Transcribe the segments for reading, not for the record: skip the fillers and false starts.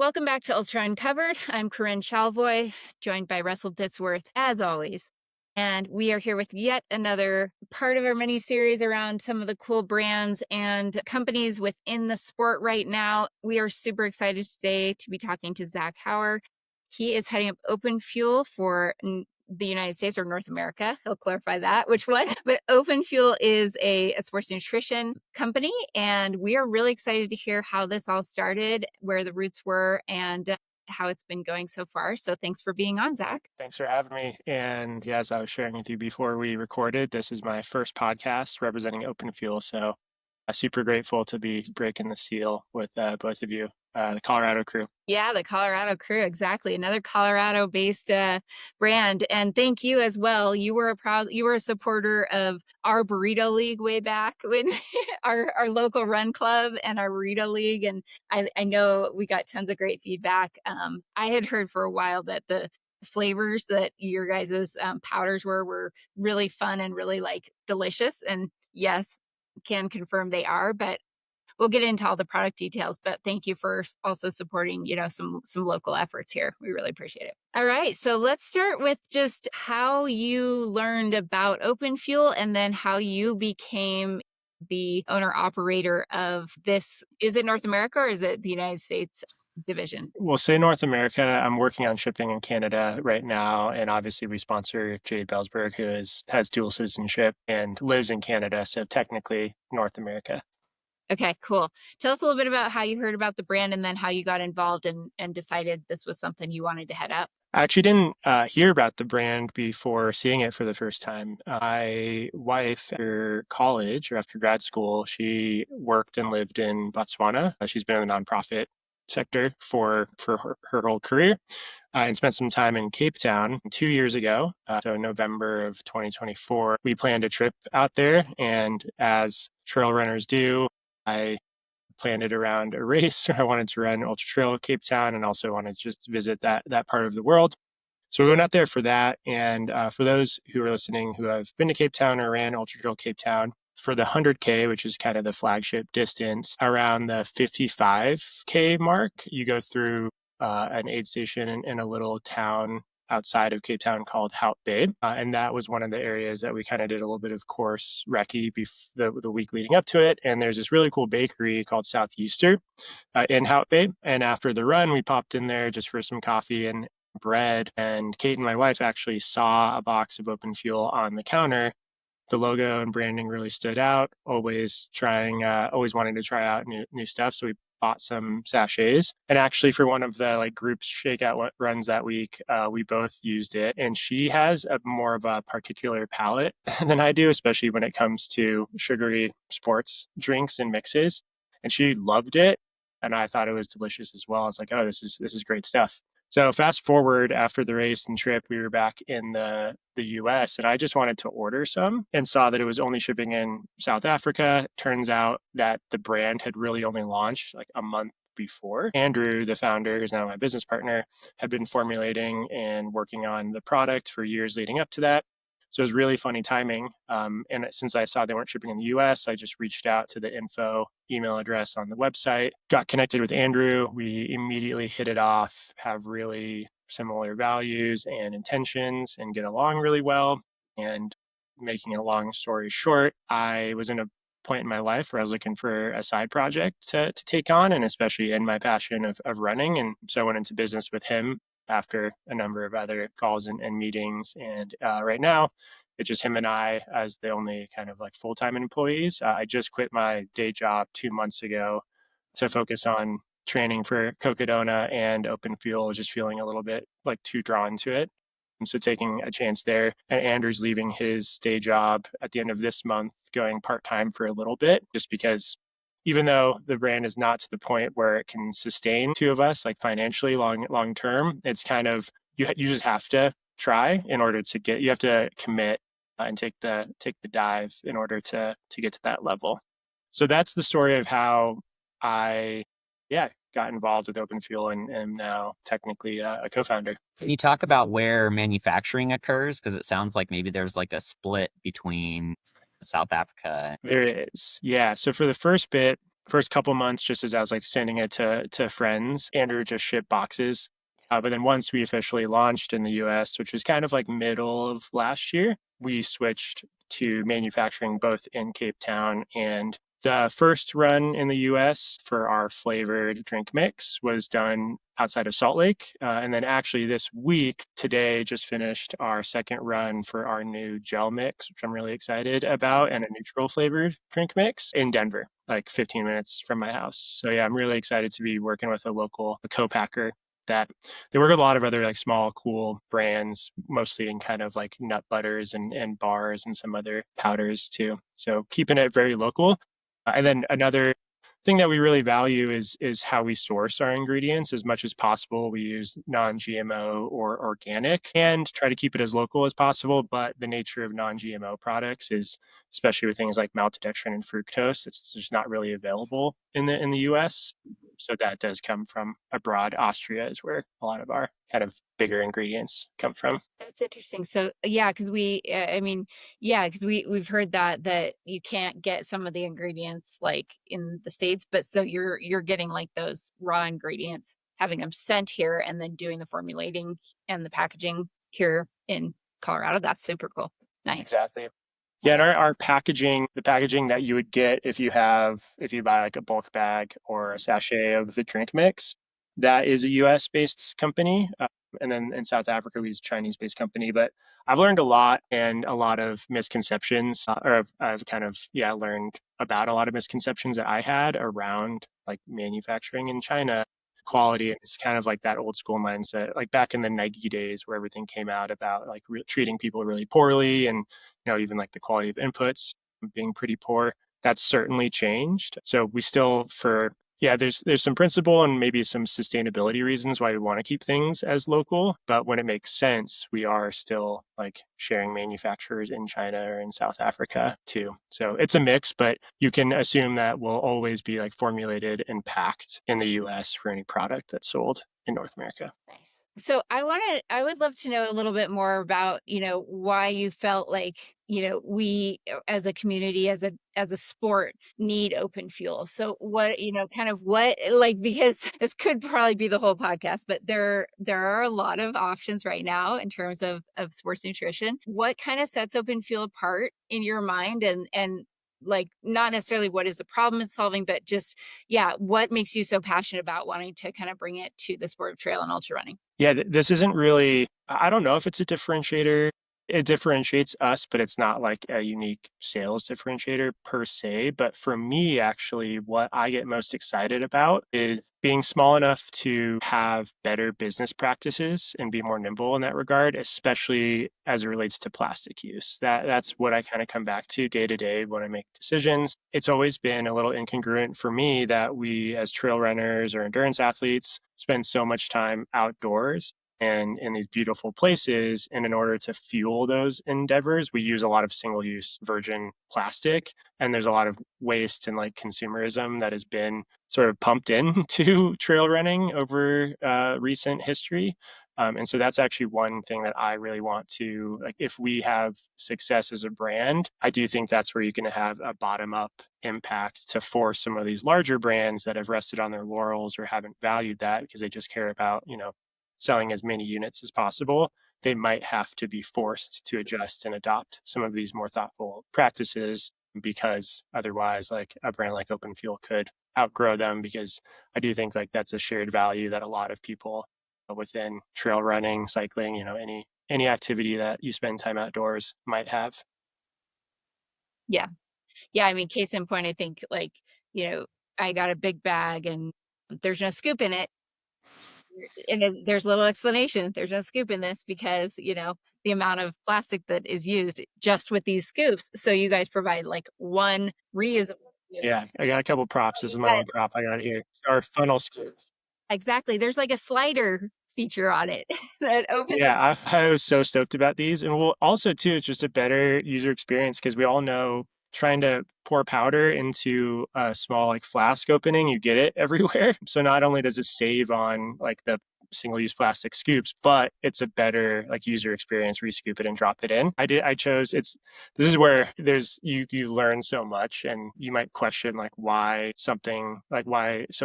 Welcome back to Ultra Uncovered. I'm Corinne Shalvoy, joined by Russell Ditsworth, as always. And we are here with yet another part of our mini series around some of the cool brands and companies within the sport right now. We are super excited today to be talking to Zach Hauer. He is heading up Open Fuel for the United States or North America. He'll clarify that, which one. But Open Fuel is a sports nutrition company, and we are really excited to hear how this all started, where the roots were, and how it's been going so far. So thanks for being on, Zach. Thanks for having me. And yeah, as I was sharing with you before we recorded, this is my first podcast representing Open Fuel. So I'm super grateful to be breaking the seal with both of you, the Colorado crew. Yeah, the Colorado crew, exactly. Another Colorado-based brand, and thank you as well. You were a supporter of our burrito league way back when our local run club and our burrito league, and I know we got tons of great feedback. I had heard for a while that the flavors that your guys' powders were really fun and really like delicious, and yes, can confirm they are, but we'll get into all the product details, but thank you for also supporting, some local efforts here. We really appreciate it. All right, so let's start with just how you learned about Open Fuel and then how you became the owner operator of this. Is it North America or is it the United States division? We'll say North America. I'm working on shipping in Canada right now. And obviously we sponsor Jade Bellsberg, who has dual citizenship and lives in Canada. So technically North America. Okay, cool. Tell us a little bit about how you heard about the brand and then how you got involved and decided this was something you wanted to head up. I actually didn't hear about the brand before seeing it for the first time. My wife, after college or after grad school, she worked and lived in Botswana. She's been in the nonprofit sector for her whole career and spent some time in Cape Town 2 years ago. So in November of 2024, we planned a trip out there. And as trail runners do, I planned it around a race. I wanted to run Ultra Trail Cape Town and also wanted to just visit that part of the world. So we went out there for that. And for those who are listening who have been to Cape Town or ran Ultra Trail Cape Town, for the 100K, which is kind of the flagship distance, around the 55K mark, you go through an aid station in a little town outside of Cape Town called Hout Bay. And that was one of the areas that we kind of did a little bit of course recce the week leading up to it. And there's this really cool bakery called Southeaster in Hout Bay. And after the run, we popped in there just for some coffee and bread. And Kate and my wife actually saw a box of Open Fuel on the counter. The logo and branding really stood out. Always wanting to try out new stuff. So we bought some sachets. And actually, for one of the groups shakeout runs that week, we both used it. And she has more of a particular palate than I do, especially when it comes to sugary sports drinks and mixes. And she loved it, and I thought it was delicious as well. I was like, oh, this is great stuff. So fast forward after the race and trip, we were back in the US, and I just wanted to order some and saw that it was only shipping in South Africa. Turns out that the brand had really only launched like a month before. Andrew, the founder, who's now my business partner, had been formulating and working on the product for years leading up to that. So it was really funny timing. And since I saw they weren't shipping in the US, I just reached out to the info email address on the website, got connected with Andrew. We immediately hit it off, have really similar values and intentions, and get along really well. And making a long story short, I was in a point in my life where I was looking for a side project to take on, and especially in my passion of running. And so I went into business with him after a number of other calls and meetings. And right now, it's just him and I as the only kind of full-time employees. I just quit my day job 2 months ago to focus on training for Cocodona and Open Fuel, just feeling a little bit too drawn to it. And so taking a chance there. And Andrew's leaving his day job at the end of this month, going part-time for a little bit, just because even though the brand is not to the point where it can sustain two of us financially long term, it's kind of you just have to try in order to you have to commit and take the dive in order to get to that level. So that's the story of how I got involved with Open Fuel and am now technically a co-founder. Can you talk about where manufacturing occurs? Because it sounds like maybe there's a split between South Africa. There is. Yeah. So for the first bit, first couple months, just as I was like sending it to friends, Andrew just shipped boxes. But then once we officially launched in the US, which was kind of like middle of last year, we switched to manufacturing both in Cape Town. And the first run in the US for our flavored drink mix was done outside of Salt Lake. And then actually this week, today, just finished our second run for our new gel mix, which I'm really excited about, and a neutral flavored drink mix in Denver, like 15 minutes from my house. So yeah, I'm really excited to be working with a local co-packer that they work with a lot of other like small, cool brands, mostly in kind of like nut butters and bars and some other powders too. So keeping it very local. And then another thing that we really value is how we source our ingredients as much as possible. We use non-GMO or organic and try to keep it as local as possible. But the nature of non-GMO products is, especially with things like maltodextrin and fructose, it's just not really available in the US. So that does come from abroad. Austria is where a lot of our kind of bigger ingredients come from. That's interesting. So yeah, because I mean, yeah, because we've heard that you can't get some of the ingredients like in the States, but so you're getting like those raw ingredients, having them sent here, and then doing the formulating and the packaging here in Colorado. That's super cool. Nice. Exactly. Yeah, and our packaging, the packaging that you would get if you buy like a bulk bag or a sachet of the drink mix, that is a US based company. And then in South Africa, we use a Chinese based company. But I've learned a lot and a lot of misconceptions, or I've kind of, yeah, learned about a lot of misconceptions that I had around like manufacturing in China, quality. And it's kind of like that old school mindset, like back in the Nike days where everything came out about like treating people really poorly and even like the quality of inputs being pretty poor. That's certainly changed. So we still there's some principle and maybe some sustainability reasons why we want to keep things as local, but when it makes sense, we are still like sharing manufacturers in China or in South Africa too. So it's a mix, but you can assume that we'll always be like formulated and packed in the US for any product that's sold in North America. Nice. So I would love to know a little bit more about, why you felt like, we as a community, as a sport need open fuel. So what, kind of what, like, because this could probably be the whole podcast, but there are a lot of options right now in terms of sports nutrition. What kind of sets open fuel apart in your mind, and like not necessarily what is the problem it's solving, but just yeah, what makes you so passionate about wanting to kind of bring it to the sport of trail and ultra running? Yeah, this isn't really, I don't know if it's a differentiator. It differentiates us, but it's not like a unique sales differentiator per se. But for me, actually, what I get most excited about is being small enough to have better business practices and be more nimble in that regard, especially as it relates to plastic use. That's what I kind of come back to day when I make decisions. It's always been a little incongruent for me that we as trail runners or endurance athletes spend so much time outdoors and in these beautiful places. And in order to fuel those endeavors, we use a lot of single use virgin plastic. And there's a lot of waste and like consumerism that has been sort of pumped into trail running over recent history. And so that's actually one thing that I really want to, like, if we have success as a brand, I do think that's where you can have a bottom up impact to force some of these larger brands that have rested on their laurels or haven't valued that because they just care about, selling as many units as possible. They might have to be forced to adjust and adopt some of these more thoughtful practices because otherwise, like a brand like Open Fuel could outgrow them, because I do think like that's a shared value that a lot of people within trail running, cycling, any activity that you spend time outdoors might have. Yeah. Yeah, I mean, case in point, I think like, I got a big bag and there's no scoop in it. And there's little explanation. There's no scoop in this because, the amount of plastic that is used just with these scoops. So you guys provide like one reusable scoop. Yeah, I got a couple props. This is my But one prop I got here. Our funnel scoop. exactly. There's like a slider feature on it that opens and Yeah, I was so stoked about these. And we'll also, too, it's just a better user experience because we all know trying to pour powder into a small like flask opening, you get it everywhere. So not only does it save on like the single-use plastic scoops, but it's a better like user experience where you scoop it and drop it in. I chose it's this is where there's you learn so much, and you might question like why so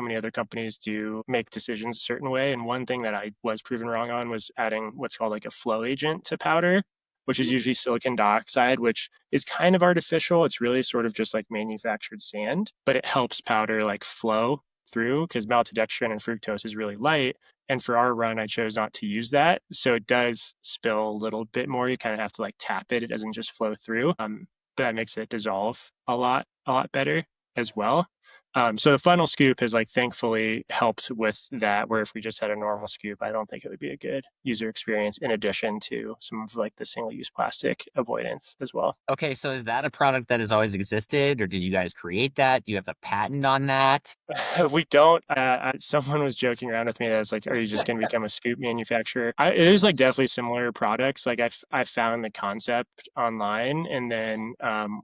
many other companies do make decisions a certain way. And one thing that I was proven wrong on was adding what's called like a flow agent to powder, which is usually silicon dioxide, which is kind of artificial. It's really sort of just like manufactured sand, but it helps powder like flow through because maltodextrin and fructose is really light. And for our run, I chose not to use that. So it does spill a little bit more. You kind of have to like tap it. It doesn't just flow through. But that makes it dissolve a lot better as well. So the funnel scoop has like thankfully helped with that, where if we just had a normal scoop, I don't think it would be a good user experience in addition to some of like the single use plastic avoidance as well. Okay, so is that a product that has always existed, or did you guys create that? Do you have the patent on that? We don't. Someone was joking around with me that it's like, are you just going to become a scoop manufacturer? It is like definitely similar products. Like I found the concept online and then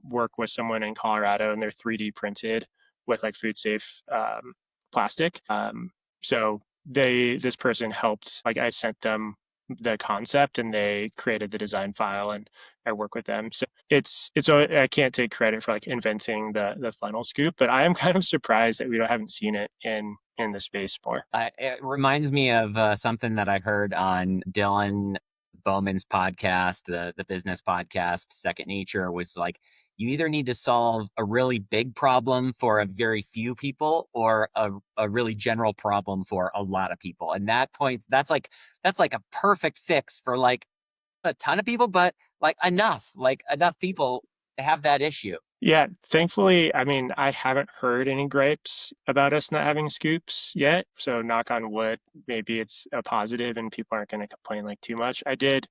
work with someone in Colorado, and they're 3D printed with like food safe plastic. So this person helped. Like I sent them the concept and they created the design file, and I work with them. So I can't take credit for like inventing the funnel scoop, but I am kind of surprised that we haven't seen it in the space more. It reminds me of something that I heard on Dylan Bowman's podcast, the business podcast, Second Nature, was like, you either need to solve a really big problem for a very few people or a really general problem for a lot of people. And that's like a perfect fix for like a ton of people, but like enough people to have that issue. Yeah, thankfully, I mean, I haven't heard any gripes about us not having scoops yet. So knock on wood, maybe it's a positive and people aren't going to complain like too much. I did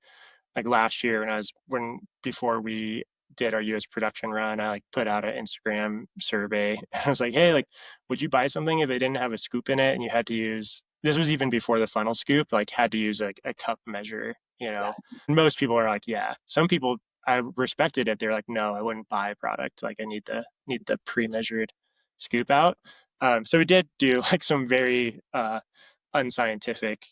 like last year when before we did our US production run, I like put out an Instagram survey. I was like, hey, like, would you buy something if it didn't have a scoop in it and you had to use this was even before the funnel scoop, like had to use like a cup measure, you know? And most people are like, yeah. Some people I respected it. They're like, no, I wouldn't buy a product. Like I need the pre-measured scoop out. So we did do like some very unscientific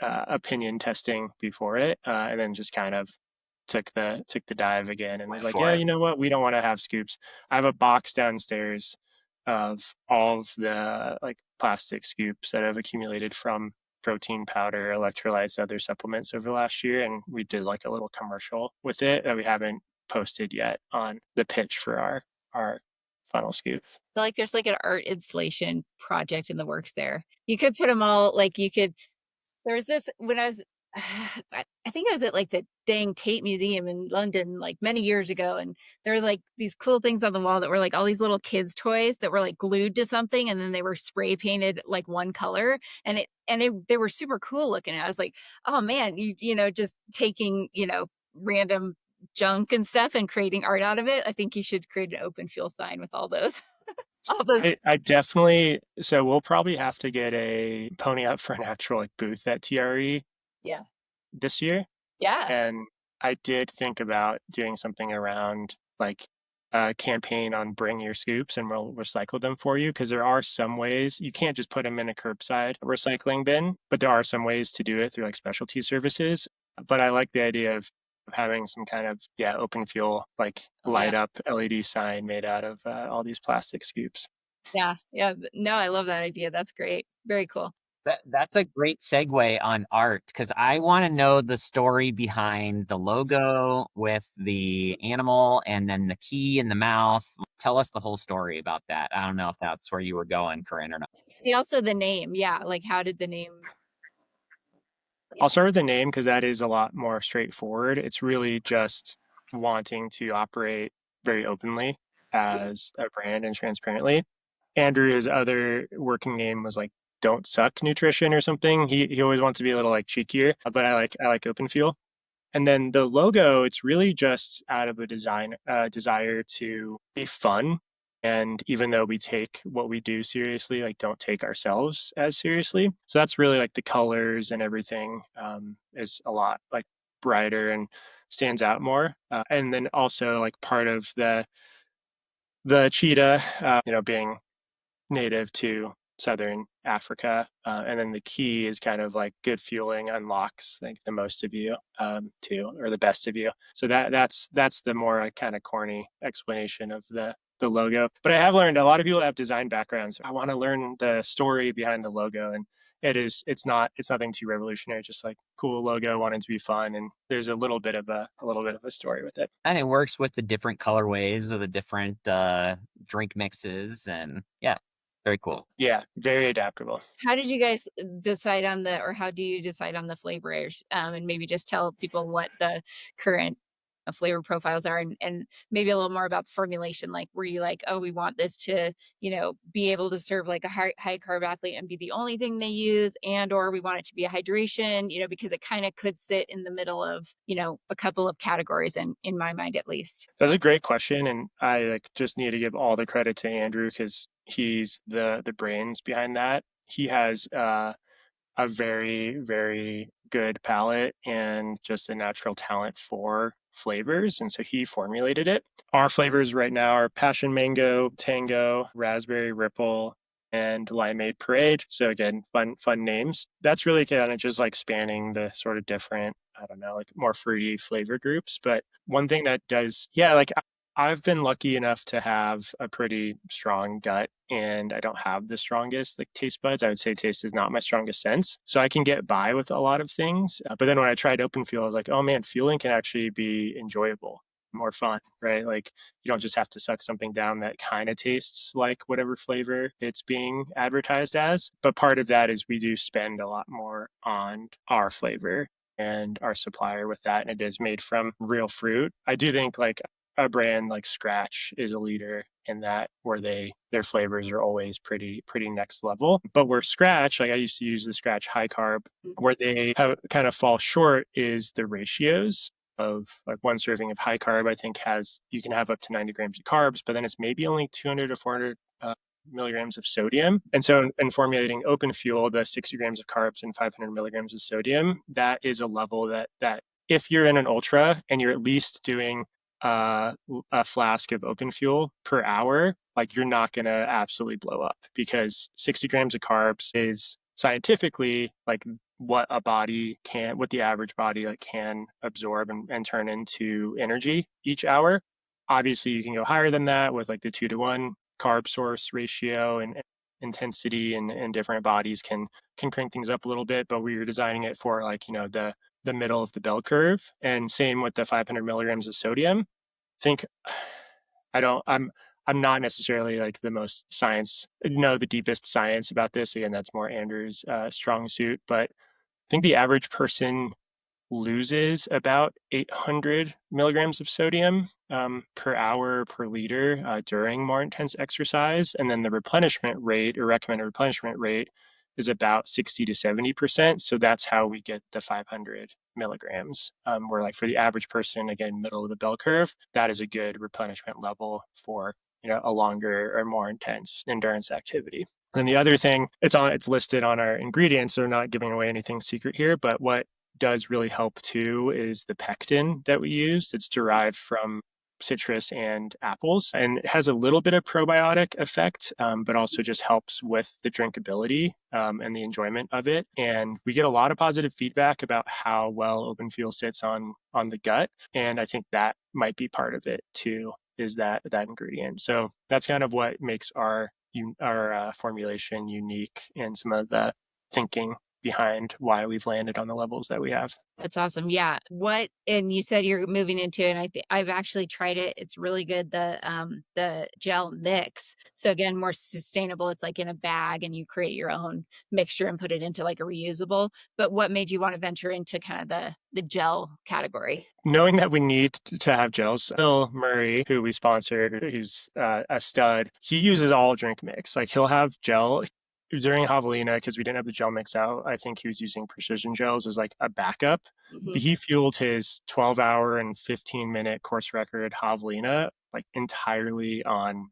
opinion testing before it, and then just kind of took the dive again and was Went like, for yeah, it. you know what, we don't want to have scoops. I have a box downstairs of all of the like plastic scoops that have accumulated from protein powder, electrolytes, other supplements over the last year, and we did like a little commercial with it that we haven't posted yet on the pitch for our funnel scoop. Feel like there's like an art installation project in the works there. You could put them all like you could. There was this when I was, I think I was at like the dang Tate Museum in London like many years ago, and there were like these cool things on the wall that were like all these little kids' toys that were like glued to something, and then they were spray painted like one color, and they were super cool looking. And I was like, oh man, you know just taking random junk and stuff and creating art out of it. I think you should create an open fuel sign with all those all those. I definitely, so we'll probably have to get a pony up for an actual like booth at TRE Yeah. this year. Yeah. And I did think about doing something around like a campaign on bring your scoops and we'll recycle them for you. Cause there are some ways you can't just put them in a curbside recycling bin, but there are some ways to do it through like specialty services. But I like the idea of having some kind of, yeah, open fuel, like Oh yeah. light up LED sign made out of all these plastic scoops. Yeah. Yeah. No, I love that idea. That's great. Very cool. That's a great segue on art because I want to know the story behind the logo with the animal and then the key in the mouth. Tell us the whole story about that. I don't know if that's where you were going, Corinne, or not. And also the name. Yeah. Like how did the name? I'll start with the name because that is a lot more straightforward. It's really just wanting to operate very openly as a brand and transparently. Andrew's other working name was like "Don't Suck Nutrition" or something. He always wants to be a little like cheekier, but I like open fuel. And then the logo, it's really just out of a desire to be fun. And even though we take what we do seriously, like don't take ourselves as seriously. So that's really like the colors and everything is a lot like brighter and stands out more. And then also like part of the cheetah, being native to Southern Africa. And then the key is kind of like good fueling unlocks like the most of you too, or the best of you. So that's the more kind of corny explanation of the logo. But I have learned a lot of people that have design backgrounds. I want to learn the story behind the logo, and it's nothing too revolutionary. Just like cool logo, wanting to be fun, and there's a little bit of a story with it. And it works with the different colorways of the different drink mixes, and yeah, very cool. Yeah, very adaptable. How did you guys decide on or how do you decide on the flavors? And maybe just tell people what the current flavor profiles are, and maybe a little more about the formulation. Like, were you like, oh, we want this to, be able to serve like a high carb athlete and be the only thing they use, or we want it to be a hydration, because it kind of could sit in the middle of, a couple of categories, and in my mind at least. That's a great question, and I like just need to give all the credit to Andrew because he's the brains behind that. He has a very, very good palate and just a natural talent for flavors. And so he formulated it. Our flavors right now are passion mango, tango, raspberry ripple, and limeade parade. So again, fun names. That's really kind of just like spanning the sort of different, I don't know, like more fruity flavor groups. But one thing that does, yeah, like I've been lucky enough to have a pretty strong gut, and I don't have the strongest like taste buds. I would say taste is not my strongest sense. So I can get by with a lot of things. But then when I tried open fuel, I was like, oh man, fueling can actually be enjoyable, more fun, right? Like you don't just have to suck something down that kind of tastes like whatever flavor it's being advertised as. But part of that is we do spend a lot more on our flavor and our supplier with that, and it is made from real fruit. I do think like a brand like Scratch is a leader in that, where their flavors are always pretty next level. But where Scratch, like I used to use the Scratch high carb, where they have, kind of fall short is the ratios of like one serving of high carb. I think you can have up to 90 grams of carbs, but then it's maybe only 200 to 400 milligrams of sodium. And so in formulating open fuel, the 60 grams of carbs and 500 milligrams of sodium, that is a level that if you're in an ultra and you're at least doing a flask of open fuel per hour, like you're not going to absolutely blow up, because 60 grams of carbs is scientifically like what the average body like can absorb and turn into energy each hour. Obviously, you can go higher than that with like the 2-to-1 carb source ratio, and intensity, and different bodies can crank things up a little bit. But we were designing it for like, the middle of the bell curve. And same with the 500 milligrams of sodium. Think I don't I'm not necessarily like the deepest science about this. Again, that's more Andrew's strong suit. But I think the average person loses about 800 milligrams of sodium per hour per liter during more intense exercise. And then the replenishment rate, or recommended replenishment rate, is about 60 to 70%. So that's how we get the 500 milligrams. Where like for the average person, again, middle of the bell curve, that is a good replenishment level for a longer or more intense endurance activity. And the other thing, it's listed on our ingredients, so we're not giving away anything secret here, but what does really help too is the pectin that we use. It's derived from citrus and apples, and it has a little bit of probiotic effect, but also just helps with the drinkability and the enjoyment of it. And we get a lot of positive feedback about how well open fuel sits on the gut, and I think that might be part of it too, is that ingredient. So that's kind of what makes our formulation unique, and some of the thinking behind why we've landed on the levels that we have. That's awesome. Yeah. And you said you're moving into, and I've actually tried it. It's really good. The gel mix. So again, more sustainable. It's like in a bag, and you create your own mixture and put it into like a reusable. But what made you want to venture into kind of the gel category? Knowing that we need to have gels, Bill Murray, who we sponsored, who's a stud, he uses all drink mix. Like he'll have gel during Javelina, because we didn't have the gel mix out. I think he was using precision gels as like a backup. Mhm. He fueled his 12-hour and 15-minute course record Javelina like entirely on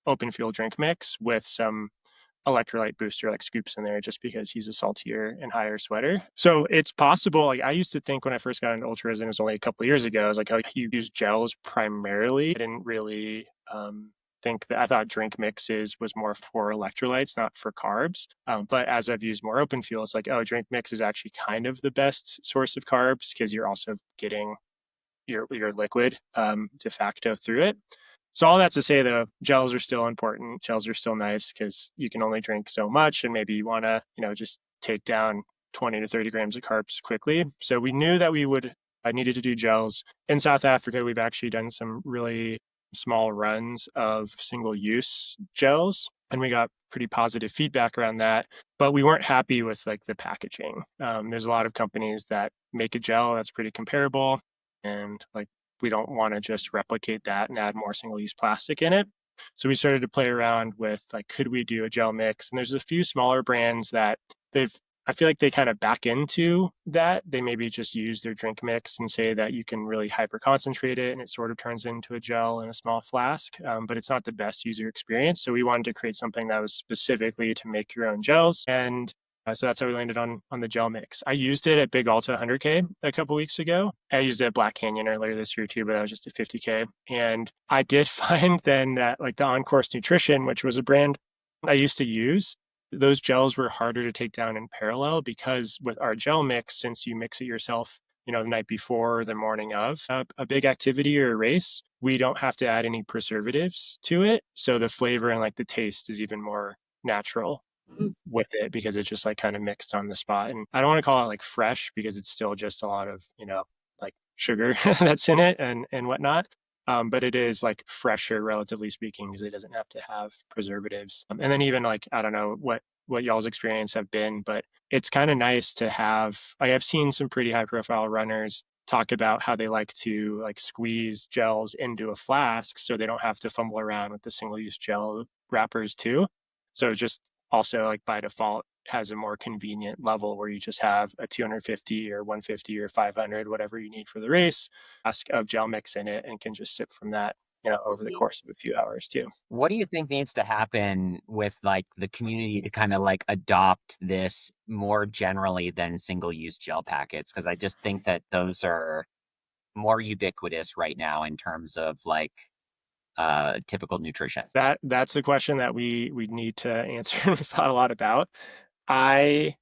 open fuel drink mix with some electrolyte booster like scoops in there, just because he's a saltier and higher sweater. So it's possible. Like I used to think when I first got into ultras, and it was only a couple of years ago, I was like, oh, you use gels primarily. I didn't really think that I thought drink mixes was more for electrolytes, not for carbs. But as I've used more open fuel, it's like, oh, drink mix is actually kind of the best source of carbs because you're also getting your liquid de facto through it. So all that to say, though, gels are still important. Gels are still nice because you can only drink so much, and maybe you want to, just take down 20 to 30 grams of carbs quickly. So we knew that we would I needed to do gels. In South Africa, we've actually done some really small runs of single-use gels, and we got pretty positive feedback around that. But we weren't happy with like the packaging. There's a lot of companies that make a gel that's pretty comparable, and like we don't want to just replicate that and add more single-use plastic in it. So we started to play around with like, could we do a gel mix? And there's a few smaller brands that I feel like they kind of back into that. They maybe just use their drink mix and say that you can really hyper concentrate it and it sort of turns into a gel in a small flask, but it's not the best user experience. So we wanted to create something that was specifically to make your own gels. And so that's how we landed on the gel mix. I used it at Big Alta 100K a couple weeks ago. I used it at Black Canyon earlier this year too, but that was just a 50K. And I did find then that like the On Course Nutrition, which was a brand I used to use, those gels were harder to take down in parallel because with our gel mix, since you mix it yourself, the night before or the morning of a big activity or a race, we don't have to add any preservatives to it. So the flavor and like the taste is even more natural with it because it's just like kind of mixed on the spot. And I don't want to call it like fresh because it's still just a lot of, like sugar that's in it and whatnot. But it is like fresher, relatively speaking, because it doesn't have to have preservatives. And then even like, I don't know what y'all's experience have been, but it's kind of nice to have, like I've seen some pretty high profile runners talk about how they like to like squeeze gels into a flask so they don't have to fumble around with the single use gel wrappers too. So just also like by default has a more convenient level where you just have a 250 or 150 or 500, whatever you need for the race, flask of gel mix in it and can just sip from that, over the course of a few hours too. What do you think needs to happen with like the community to kind of like adopt this more generally than single-use gel packets? Because I just think that those are more ubiquitous right now in terms of like typical nutrition. That's a question that we need to answer and we've thought a lot about. I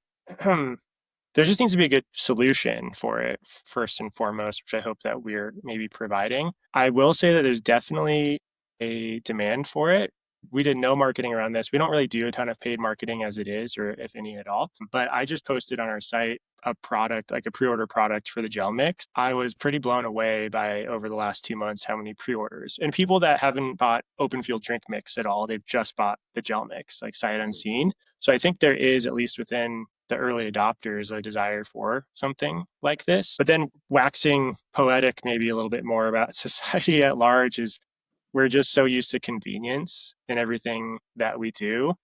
there just needs to be a good solution for it first and foremost, which I hope that we're maybe providing. I will say that there's definitely a demand for it. We did no marketing around this. We don't really do a ton of paid marketing as it is, or if any at all. But I just posted on our site a product, like a pre-order product for the gel mix. I was pretty blown away by over the last 2 months how many pre-orders and people that haven't bought open field drink mix at all. They've just bought the gel mix, like sight unseen. So I think there is, at least within the early adopters, a desire for something like this. But then waxing poetic maybe a little bit more about society at large is we're just so used to convenience in everything that we do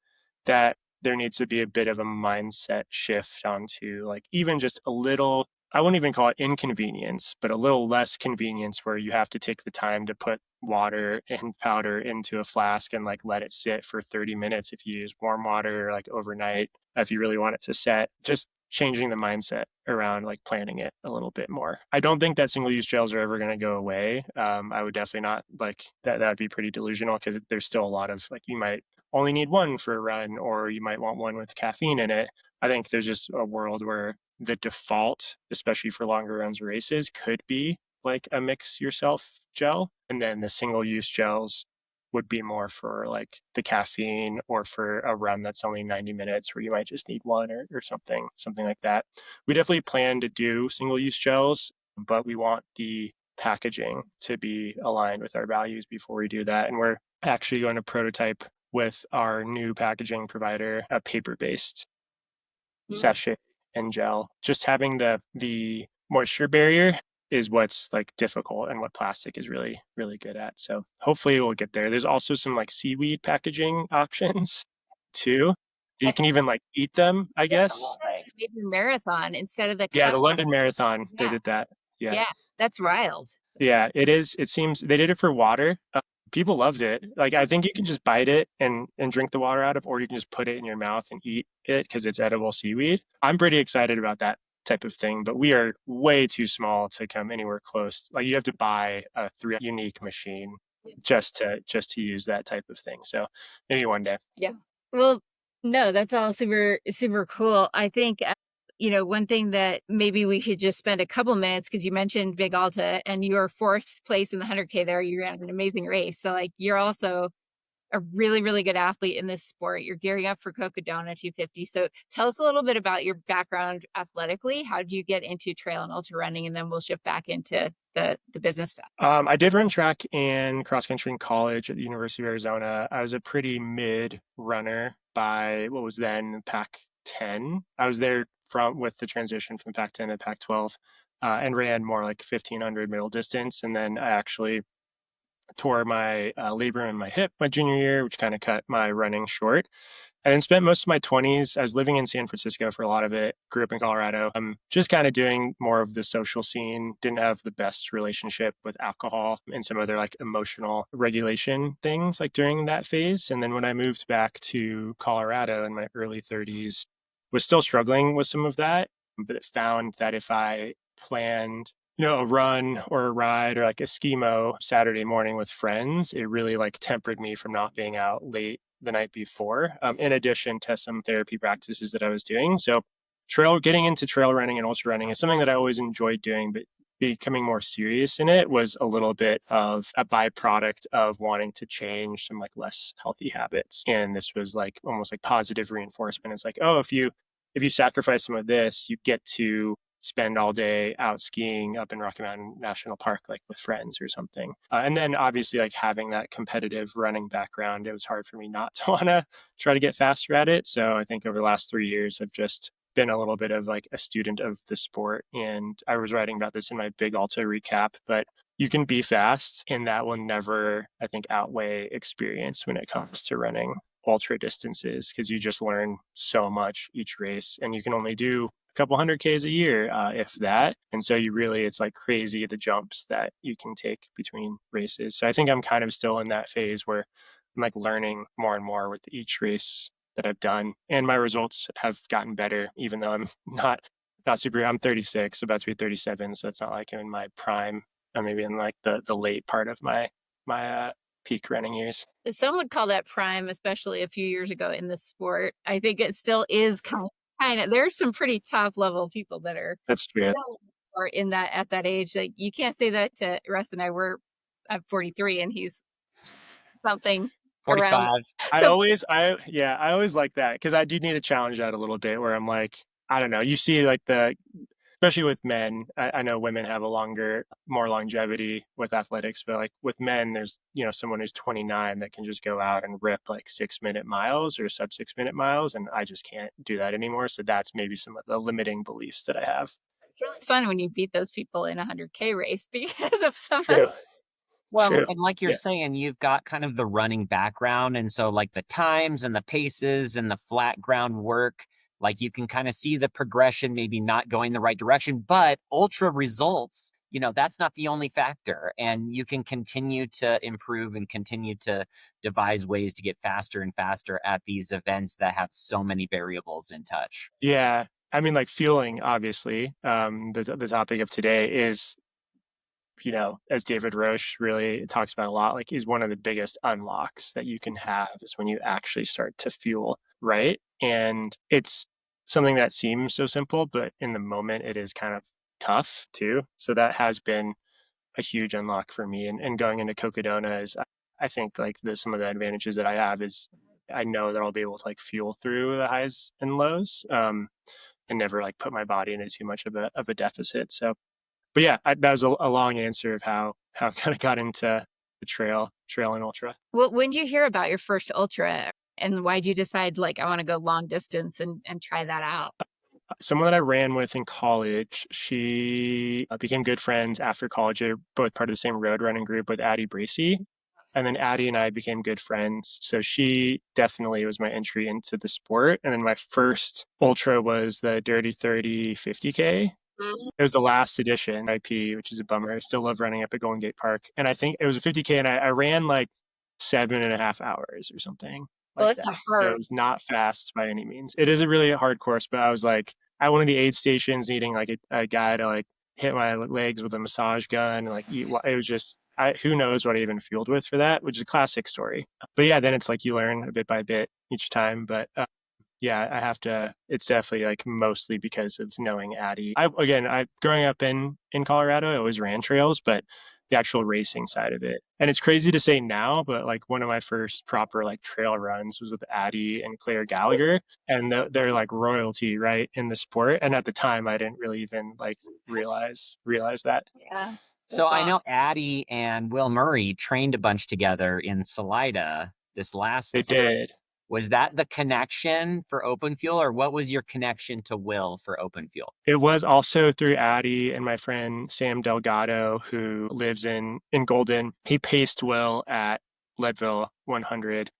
that there needs to be a bit of a mindset shift onto like even just a little, I wouldn't even call it inconvenience, but a little less convenience where you have to take the time to put water and powder into a flask and like let it sit for 30 minutes if you use warm water like overnight if you really want it to set. Just changing the mindset around like planning it a little bit more. I don't think that single use gels are ever going to go away. I would definitely not like that. That would be pretty delusional because there's still a lot of like you might only need one for a run or you might want one with caffeine in it. I think there's just a world where the default, especially for longer runs or races, could be like a mix yourself gel. And then the single use gels would be more for like the caffeine or for a run that's only 90 minutes where you might just need one or something like that. We definitely plan to do single use gels, but we want the packaging to be aligned with our values before we do that. And we're actually going to prototype with our new packaging provider a paper-based sachet and gel. Just having the moisture barrier is what's like difficult and what plastic is really, really good at. So hopefully we'll get there. There's also some like seaweed packaging options too. You can even like eat them, I guess. Maybe marathon instead of the Yeah, cup. the London Marathon, they Yeah, did that. Yeah. yeah, that's wild. Yeah, it is. It seems they did it for water. People loved it. Like I think you can just bite it and drink the water out of, or you can just put it in your mouth and eat it because it's edible seaweed. I'm pretty excited about that type of thing, but we are way too small to come anywhere close. Like you have to buy a 3 unique machine just to use that type of thing. So maybe one day. Yeah. Well, no, that's all super, super cool. I think, one thing that maybe we could just spend a couple minutes because you mentioned Big Alta and you were fourth place in the 100K there. You ran an amazing race. So, like, you're also a really, really good athlete in this sport. You're gearing up for Cocodona 250. So, tell us a little bit about your background athletically. How did you get into trail and ultra running? And then we'll shift back into the business stuff. I did run track and cross country in college at the University of Arizona. I was a pretty mid runner by what was then Pac 10. I was there from with the transition from Pac 10 to Pac 12, and ran more like 1500 middle distance. And then I actually tore my labrum in my hip my junior year, which kind of cut my running short. I then spent most of my 20s. I was living in San Francisco for a lot of it, grew up in Colorado. Just kind of doing more of the social scene, didn't have the best relationship with alcohol and some other like emotional regulation things like during that phase. And then when I moved back to Colorado in my early 30s, was still struggling with some of that, but it found that if I planned a run or a ride or like a skimo Saturday morning with friends, it really like tempered me from not being out late the night before, in addition to some therapy practices that I was doing. So getting into trail running and ultra running is something that I always enjoyed doing, but becoming more serious in it was a little bit of a byproduct of wanting to change some like less healthy habits. And this was like almost like positive reinforcement. It's like, oh, if you sacrifice some of this, you get to spend all day out skiing up in Rocky Mountain National Park, like with friends or something. And then obviously, like having that competitive running background, it was hard for me not to want to try to get faster at it. So I think over the last 3 years, I've just been a little bit of like a student of the sport. And I was writing about this in my Big Alta recap, but you can be fast, and that will never, I think, outweigh experience when it comes to running ultra distances because you just learn so much each race, and you can only do a couple hundred Ks a year, if that. And so it's like crazy the jumps that you can take between races. So I think I'm kind of still in that phase where I'm like learning more and more with each race that I've done, and my results have gotten better, even though I'm not super. I'm 36, about to be 37, so it's not like I'm in my prime. I'm maybe in like the late part of my peak running years. Some would call that prime, especially a few years ago in the sport. I think it still is kind of there's some pretty top level people that are That's true. or in that at that age. Like you can't say that to Russ and I. I'm 43 and he's something around. 45. So I always like that because I do need to challenge that a little bit where I'm like, I don't know, you see like especially with men, I know women have more longevity with athletics, but like with men, there's, someone who's 29 that can just go out and rip like 6 minute miles or sub 6 minute miles. And I just can't do that anymore. So that's maybe some of the limiting beliefs that I have. it's really fun when you beat those people in a 100K race because of some of True. Well, True. and like you're Yeah. saying, you've got kind of the running background. And so, like the times and the paces and the flat ground work, like you can kind of see the progression, maybe not going the right direction, but ultra results, that's not the only factor. And you can continue to improve and continue to devise ways to get faster and faster at these events that have so many variables in touch. Yeah. I mean, like fueling, obviously, the topic of today is, as David Roche really talks about a lot, like is one of the biggest unlocks that you can have is when you actually start to fuel right. And it's something that seems so simple, but in the moment it is kind of tough too. So that has been a huge unlock for me. And going into Cocodona is, I think like some of the advantages that I have is I know that I'll be able to like fuel through the highs and lows, and never like put my body into too much of a deficit. So but yeah, that was a long answer of how I kind of got into the trail and ultra. well, when did you hear about your first ultra and why did you decide like I want to go long distance and try that out? Someone that I ran with in college, she became good friends after college. They're both part of the same road running group with Addie Bracy. And then Addie and I became good friends. So she definitely was my entry into the sport. And then my first ultra was the Dirty 30 50K. It was the last edition IP, which is a bummer. I still love running up at Golden Gate Park. And I think it was a 50K, and I ran like 7.5 hours or something Well, like it's a that. So it hard. was not fast by any means. It is a really hard course, but I was like at one of the aid stations needing like a guy to like hit my legs with a massage gun and like eat. It was just who knows what I even fueled with for that, which is a classic story. But yeah, then it's like you learn a bit by bit each time. But yeah, I have to. It's definitely like mostly because of knowing Addie. I growing up in Colorado, I always ran trails, but the actual racing side of it. And it's crazy to say now, but like one of my first proper like trail runs was with Addie and Claire Gallagher, and they're like royalty, right, in the sport. And at the time, I didn't really even like realize that. Yeah, So that's I awesome. know Addie and Will Murray trained a bunch together in Salida this last They summer. did. Was that the connection for Open Fuel, or what was your connection to Will for Open Fuel? It was also through Addie and my friend Sam Delgado, who lives in Golden. He paced Will at Leadville 100,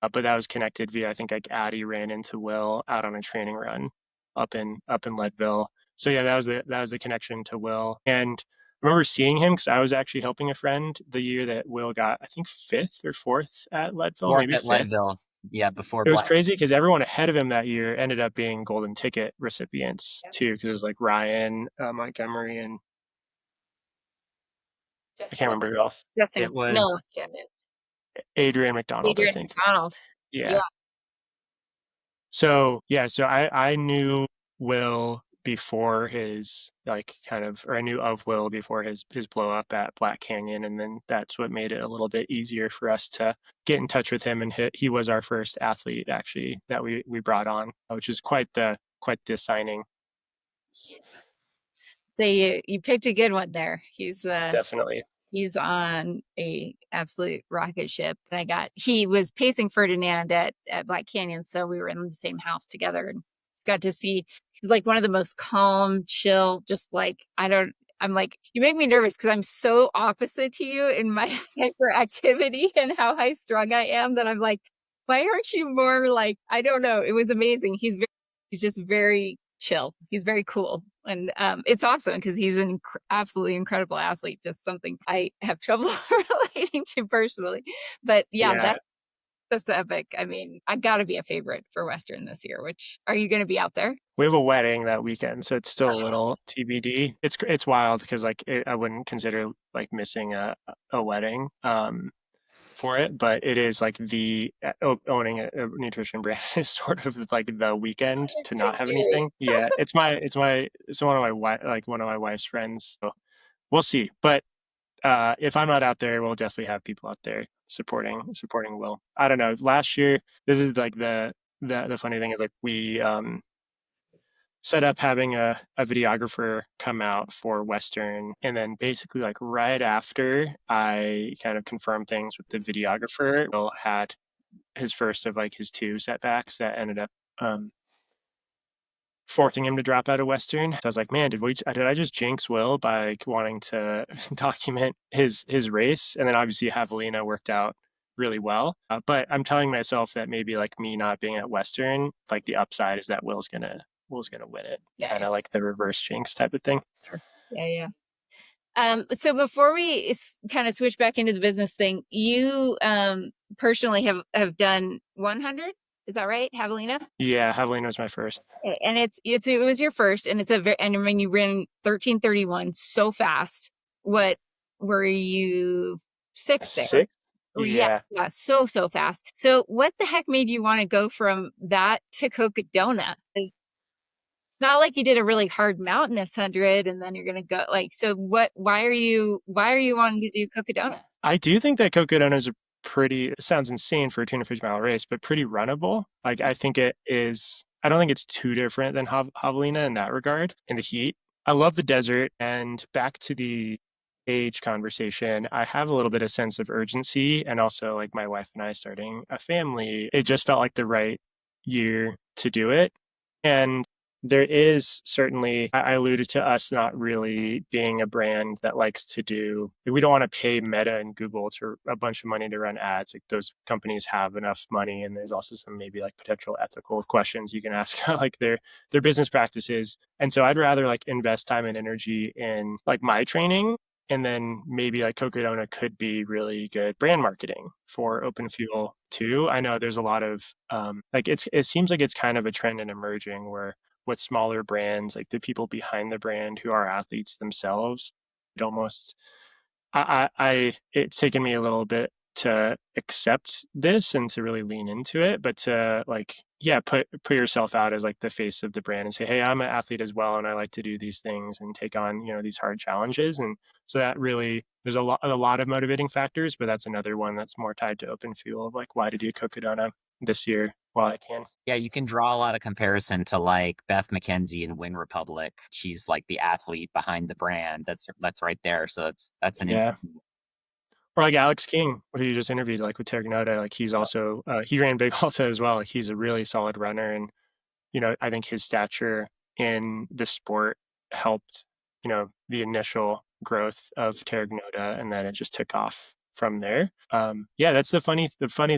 but that was connected via, I think, like Addie ran into Will out on a training run up in Leadville. So yeah, that was the connection to Will. And I remember seeing him because I was actually helping a friend the year that Will got, I think, fifth or fourth at Leadville, Fourth maybe at fifth. Leadville. Yeah, before It was Black. crazy because everyone ahead of him that year ended up being golden ticket recipients too. Because it was like Ryan Montgomery and I can't remember who else. It Justin, was no, damn it. Adrian McDonald, I Adrian think. McDonald. Yeah. Yeah. So yeah, so I knew Will before his like kind of, or I knew of Will before his blow up at Black Canyon, and then that's what made it a little bit easier for us to get in touch with him. And he was our first athlete actually that we brought on, which is quite the signing. So you picked a good one there. Definitely. He's on a absolute rocket ship. And he was pacing Ferdinand at Black Canyon. So we were in the same house together and just got to see, he's like one of the most calm, chill, just like, I'm like, you make me nervous because I'm so opposite to you in my hyperactivity and how high strung I am that I'm like, why aren't you more like, I don't know. It was amazing. He's just very chill. He's very cool. And it's awesome because he's an absolutely incredible athlete, just something I have trouble relating to personally. But yeah, Yeah. that's epic. I mean, I got to be a favorite for Western this year, which are you going to be out there? We have a wedding that weekend, so it's still a little TBD. It's wild because like I wouldn't consider like missing a wedding for it, but it is like owning a nutrition brand is sort of like the weekend to not have anything. Yeah, it's one of my wife's friends. So we'll see. But if I'm not out there, we'll definitely have people out there supporting Will. I don't know. Last year, this is like the funny thing is like we set up having a videographer come out for Western. And then basically, like right after I kind of confirmed things with the videographer, Will had his first of like his two setbacks that ended up forcing him to drop out of Western. So I was like, man, did I just jinx Will by like wanting to document his race? And then obviously Javelina worked out really well. But I'm telling myself that maybe like me not being at Western, like the upside is that Will's gonna win it. Yeah. Kind of like the reverse jinx type of thing. Yeah. Yeah. So before we kind of switch back into the business thing, you personally have done 100. Is that right, Javelina? Yeah, Javelina was my first. And it was your first, and and I mean you ran 13:31 so fast. What were you sixth there? Six? Oh yeah, Yeah. yeah, so fast. So what the heck made you want to go from that to Cocodona? It's not like you did a really hard mountainous 100 and then you're gonna go like so why are you wanting to do Cocodona? I do think that Cocodona is it sounds insane for a 250-mile race, but pretty runnable. Like, I think it is, I don't think it's too different than Javelina in that regard, in the heat. I love the desert. And back to the age conversation, I have a little bit of sense of urgency. And also, like, my wife and I starting a family, it just felt like the right year to do it. And there is certainly, I alluded to us not really being a brand that likes to we don't want to pay Meta and Google to a bunch of money to run ads. Like, those companies have enough money, and there's also some maybe like potential ethical questions you can ask like their business practices. And so I'd rather like invest time and energy in like my training, and then maybe like Cocodona could be really good brand marketing for Open Fuel too. I know there's a lot of like it seems like it's kind of a trend in emerging where with smaller brands, like the people behind the brand who are athletes themselves, it almost it's taken me a little bit to accept this and to really lean into it, but to like, yeah, put yourself out as like the face of the brand and say, hey, I'm an athlete as well, and I like to do these things and take on, these hard challenges. And so that really, there's a lot of motivating factors, but that's another one that's more tied to open fuel of like, why to do Cocodona this year while I can. Yeah, you can draw a lot of comparison to like Beth McKenzie in Win Republic. She's like the athlete behind the brand. That's right there. So that's an Yeah. interesting. Or like Alex King, who you just interviewed, like with Terranota, like he's also he ran big also as well. Like he's a really solid runner, and I think his stature in the sport helped, the initial growth of Terranota, and then it just took off from there. Yeah, that's the funny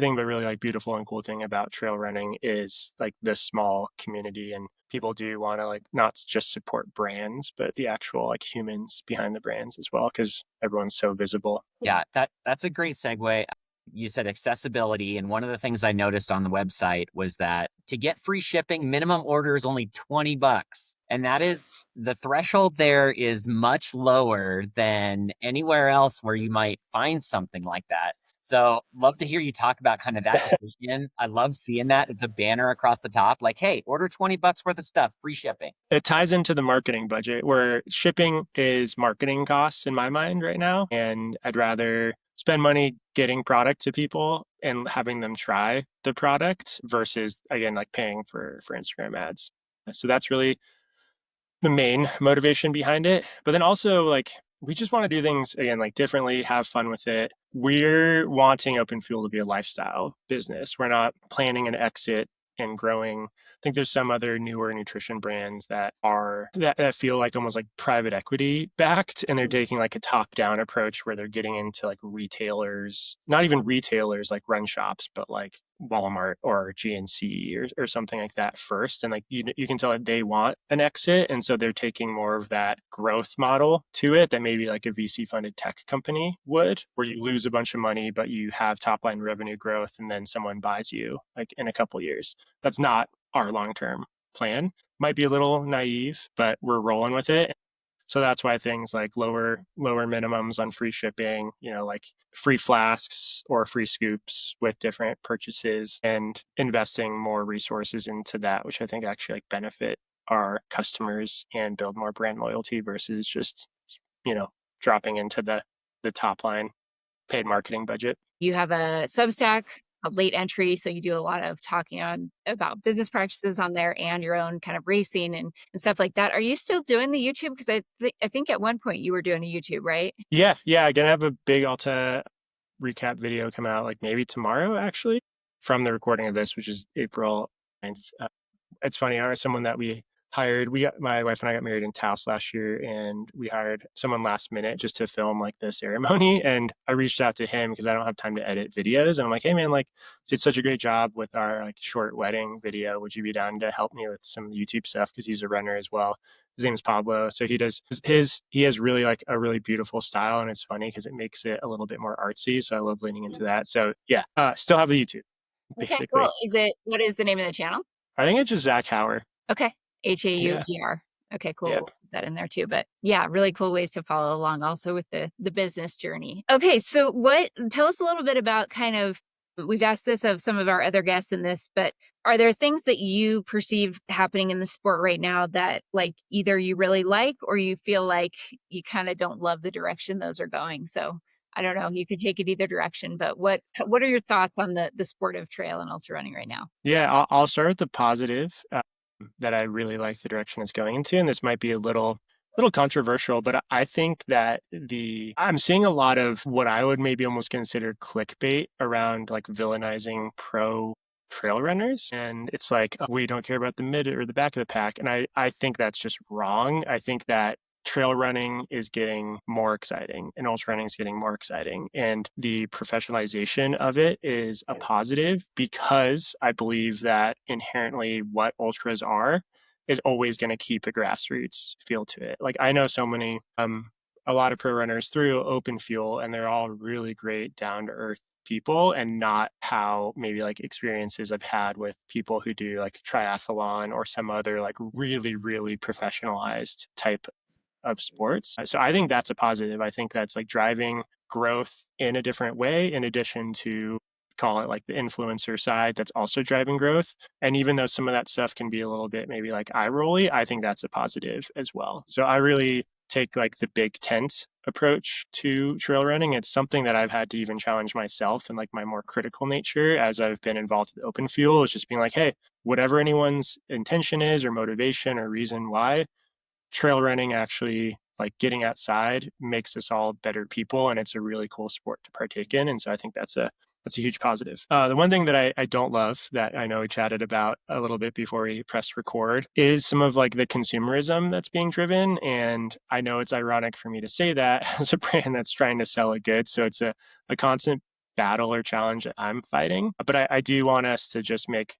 thing, but really like beautiful and cool thing about trail running is like this small community, and people do want to like not just support brands, but the actual like humans behind the brands as well, because everyone's so visible. Yeah, that's a great segue. You said accessibility, and one of the things I noticed on the website was that to get free shipping, minimum order is only $20. And that is the threshold there is much lower than anywhere else where you might find something like that. So love to hear you talk about kind of that decision. I love seeing that. It's a banner across the top, like, hey, order $20 worth of stuff, free shipping. It ties into the marketing budget where shipping is marketing costs in my mind right now. And I'd rather spend money getting product to people and having them try the product versus, again, like paying for Instagram ads. So that's really the main motivation behind it. But then also, like, we just want to do things again, like differently, have fun with it. We're wanting Open Fuel to be a lifestyle business. We're not planning an exit and growing. I think there's some other newer nutrition brands that feel like almost like private equity backed, and they're taking like a top down approach where they're getting into like retailers, not even retailers like run shops, but like Walmart or GNC or something like that first. And like you can tell that they want an exit. And so they're taking more of that growth model to it that maybe like a VC funded tech company would, where you lose a bunch of money, but you have top line revenue growth and then someone buys you like in a couple years. That's not our long term plan. Might be a little naive, but we're rolling with it. So that's why things like lower minimums on free shipping, like free flasks or free scoops with different purchases, and investing more resources into that, which I think actually like benefit our customers and build more brand loyalty versus just, you know, dropping into the top line paid marketing budget. You have a Substack, a late entry, so you do a lot of talking on about business practices on there and your own kind of racing and stuff like that. Are you still doing the YouTube? Because I think at one point you were doing a YouTube, right? Yeah. Gonna have a big Alta recap video come out like maybe tomorrow actually from the recording of this, which is April 9th. It's funny. Someone that we hired, my wife and I got married in Taos last year, and we hired someone last minute just to film like the ceremony. And I reached out to him because I don't have time to edit videos. And I'm like, hey man, like did such a great job with our like short wedding video. Would you be down to help me with some YouTube stuff? Because he's a runner as well. His name is Pablo. So he has really like a really beautiful style, and it's funny because it makes it a little bit more artsy. So I love leaning into that. So yeah, still have the YouTube Okay, cool. basically. What is the name of the channel? I think it's just Zach Hauer. Okay. Yeah. Hauer. Okay, cool. Yeah. We'll put that in there too. But yeah, really cool ways to follow along also with the business journey. Okay, so tell us a little bit about kind of, we've asked this of some of our other guests in this, but are there things that you perceive happening in the sport right now that like either you really like or you feel like you kind of don't love the direction those are going? So I don't know, you could take it either direction, but what are your thoughts on the sport of trail and ultra running right now? Yeah, I'll start with the positive that I really like the direction it's going into, and this might be a little controversial, but I think that the I'm seeing a lot of what I would maybe almost consider clickbait around like villainizing pro trail runners, and it's like, oh, we don't care about the mid or the back of the pack, and I think that's just wrong. I think that trail running is getting more exciting and ultra running is getting more exciting. And the professionalization of it is a positive because I believe that inherently what ultras are is always going to keep a grassroots feel to it. Like I know a lot of pro runners through open fuel, and they're all really great down to earth people, and not how maybe like experiences I've had with people who do like triathlon or some other like really, really professionalized type of sports. So I think that's a positive. I think that's like driving growth in a different way, in addition to call it like the influencer side that's also driving growth. And even though some of that stuff can be a little bit maybe like eye rolly, I think that's a positive as well. So I really take like the big tent approach to trail running. It's something that I've had to even challenge myself and like my more critical nature as I've been involved with open fuel is just being like, hey, whatever anyone's intention is or motivation or reason why, trail running actually like getting outside makes us all better people, and it's a really cool sport to partake in. And so I think that's a huge positive. The one thing that I don't love that I know we chatted about a little bit before we pressed record is some of like the consumerism that's being driven. And I know it's ironic for me to say that as a brand that's trying to sell a good. So it's a constant battle or challenge that I'm fighting. But I do want us to just make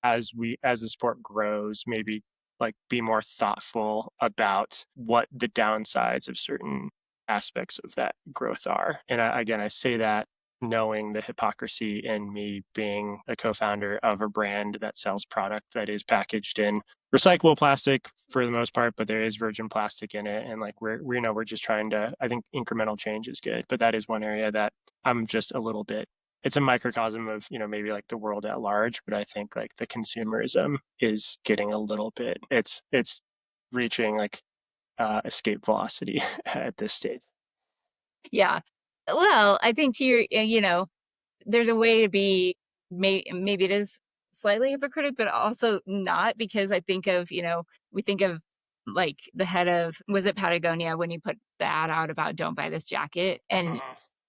as the sport grows, maybe like be more thoughtful about what the downsides of certain aspects of that growth are. And again, I say that knowing the hypocrisy in me being a co-founder of a brand that sells product that is packaged in recyclable plastic for the most part, but there is virgin plastic in it. And like we know we're just trying to, I think incremental change is good, but that is one area that I'm just a little bit, it's a microcosm of, maybe like the world at large, but I think like the consumerism is getting a little bit, it's reaching like escape velocity at this stage. Yeah. Well, I think to your, there's a way to be, maybe it is slightly hypocritical, but also not, because I think of, we think of like the head of, was it Patagonia, when you put the ad out about don't buy this jacket, and Mhm.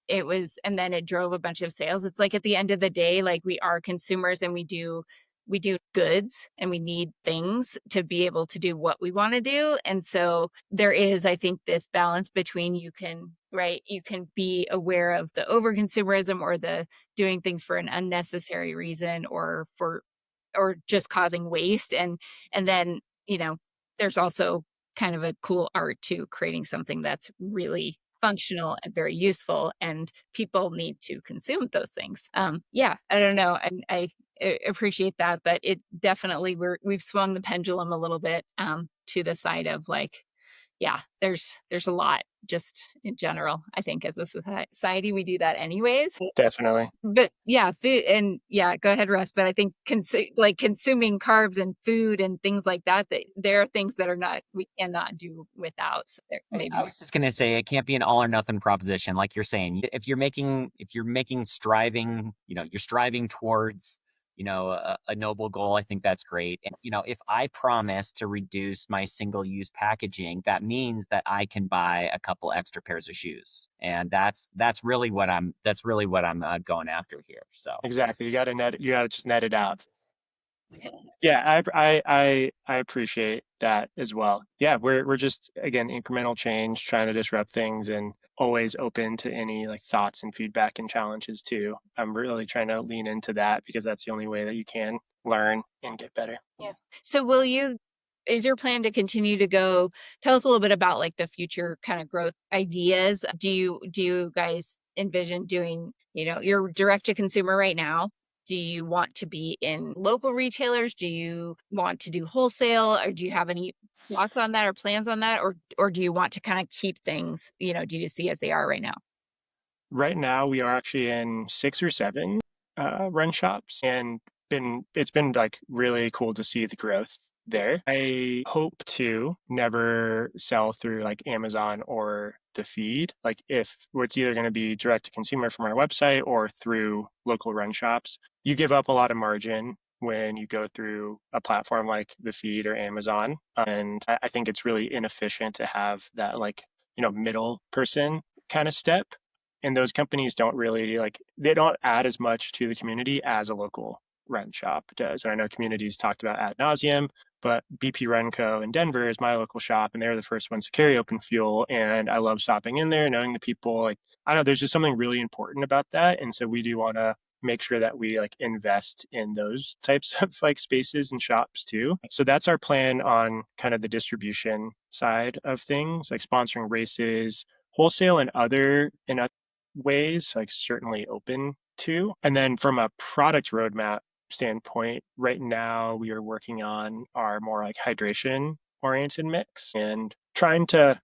it was, and then it drove a bunch of sales. It's like at the end of the day, like we are consumers, and we do goods, and we need things to be able to do what we want to do. And so there is, I think, this balance between, you can be aware of the over consumerism, or the doing things for an unnecessary reason, or just causing waste. And then, there's also kind of a cool art to creating something that's really functional and very useful, and people need to consume those things. Yeah, I don't know. I appreciate that, but it definitely, we've swung the pendulum a little bit to the side of like, yeah, there's a lot just in general. I think as a society we do that anyways. Definitely. But yeah, food, and yeah, go ahead, Russ. But I think like consuming carbs and food and things like that, that there are things that are not, we cannot do without. So there I maybe. was just gonna say it can't be an all or nothing proposition, like you're saying. If you're making striving, you're striving towards, a noble goal. I think that's great. And if I promise to reduce my single-use packaging, that means that I can buy a couple extra pairs of shoes, and that's really what I'm going after here. So. Exactly. You got to just net it out. Yeah, I appreciate that as well. Yeah, we're just again incremental change, trying to disrupt things, and always open to any like thoughts and feedback and challenges too. I'm really trying to lean into that because that's the only way that you can learn and get better. Yeah. So is your plan to continue to go, tell us a little bit about like the future kind of growth ideas? Do you guys envision doing, you're direct to consumer right now. Do you want to be in local retailers? Do you want to do wholesale, or do you have any thoughts on that or plans on that? Or do you want to kind of keep things, D2C as they are right now? Right now, we are actually in 6 or 7 run shops, and it's been like really cool to see the growth there. I hope to never sell through like Amazon or the feed. Like if it's either going to be direct to consumer from our website or through local run shops, you give up a lot of margin when you go through a platform like the feed or Amazon. And I think it's really inefficient to have that like, middle person kind of step, and those companies don't really like, they don't add as much to the community as a local rent shop does. And I know communities talked about ad nauseum, but BP Renco in Denver is my local shop, and they're the first ones to carry open fuel. And I love stopping in there, knowing the people. Like, I don't know, there's just something really important about that. And so we do want to make sure that we like invest in those types of like spaces and shops too. So that's our plan on kind of the distribution side of things, like sponsoring races, wholesale and other ways, like certainly open to. And then from a product roadmap standpoint, right now we are working on our more like hydration oriented mix and trying to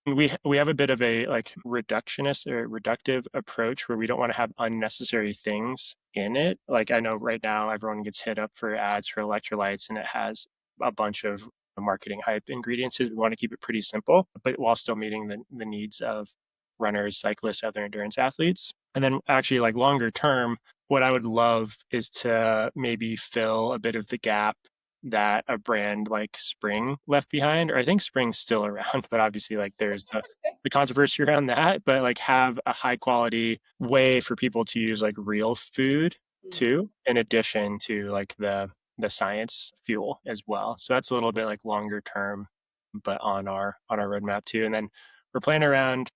we have a bit of a like reductionist or reductive approach where we don't want to have unnecessary things in it. Like I know right now everyone gets hit up for ads for electrolytes and it has a bunch of marketing hype ingredients. We want to keep it pretty simple, but while still meeting the needs of runners, cyclists, other endurance athletes. And then actually like longer term, what I would love is to maybe fill a bit of the gap that a brand like Spring left behind, or I think Spring's still around, but obviously like there's the controversy around that, but like have a high quality way for people to use like real food too, in addition to like the science fuel as well. So that's a little bit like longer term, but on our roadmap too. And then we're playing around